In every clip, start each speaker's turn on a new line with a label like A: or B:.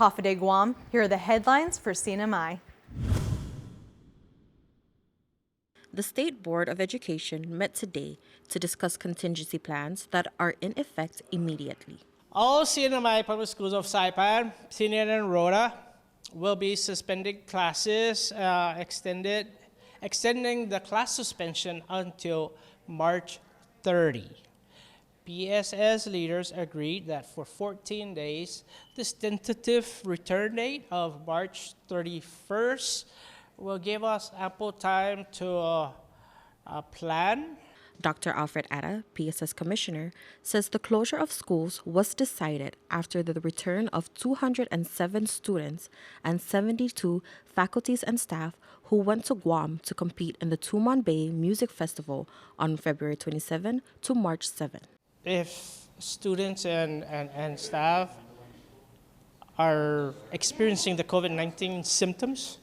A: Hafa Guam, here are the headlines for CNMI.
B: The State Board of Education met today to discuss contingency plans that are in effect immediately.
C: All CNMI public schools of Saipan, Tinian, and Rhoda will be suspending classes, extending the class suspension until March 30. PSS leaders agreed that for 14 days, this tentative return date of March 31st will give us ample time to plan.
B: Dr. Alfred Atta, PSS Commissioner, says the closure of schools was decided after the return of 207 students and 72 faculties and staff who went to Guam to compete in the Tumon Bay Music Festival on February 27 to March 7.
C: If students and staff are experiencing the COVID-19 symptoms,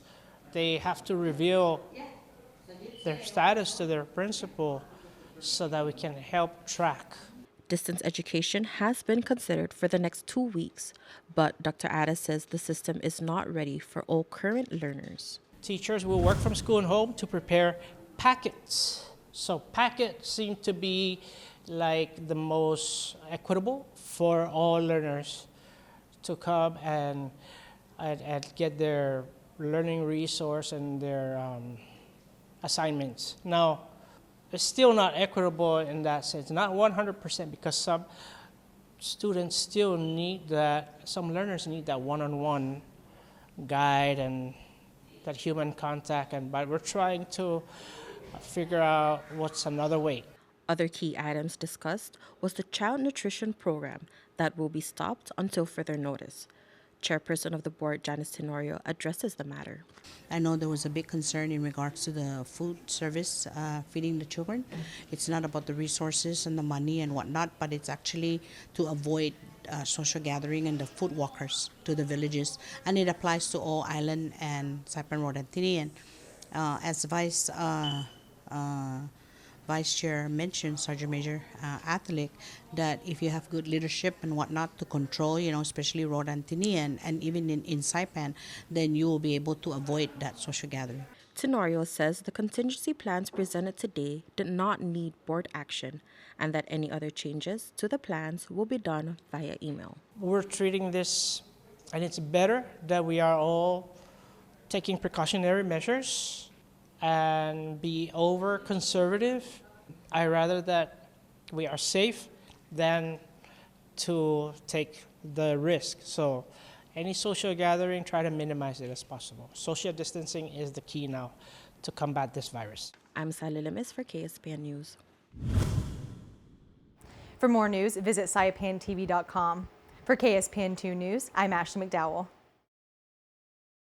C: they have to reveal their status to their principal so that we can help track.
B: Distance education has been considered for the next 2 weeks, but Dr. Atta says the system is not ready for all current learners.
C: Teachers will work from school and home to prepare packets. So packets seem to be like the most equitable for all learners to come and get their learning resource and their assignments. Now, it's still not equitable in that sense, not 100%, because some students still need that, some learners need that one-on-one guide and that human contact, but we're trying to figure out what's another way.
B: Other key items discussed was the child nutrition program that will be stopped until further notice. Chairperson of the board, Janice Tenorio, addresses the matter.
D: I know there was a big concern in regards to the food service, feeding the children. It's not about the resources and the money and whatnot, but it's actually to avoid social gathering and the food walkers to the villages. And it applies to all island and Saipan Road and Tinian. As Vice Chair mentioned, Sergeant Major Atalik, that if you have good leadership and whatnot to control, especially Road and Tinian and even in Saipan, then you will be able to avoid that social gathering.
B: Tenorio says the contingency plans presented today did not need board action and that any other changes to the plans will be done via email.
C: We're treating this, and it's better that we are all taking precautionary measures and be over conservative. I rather that we are safe than to take the risk. So any social gathering, try to minimize it as possible. Social distancing is the key now to combat this virus.
B: I'm Sally Limis for KSPN News.
A: For more news, visit saipantv.com. For KSPN2 News, I'm Ashley McDowell.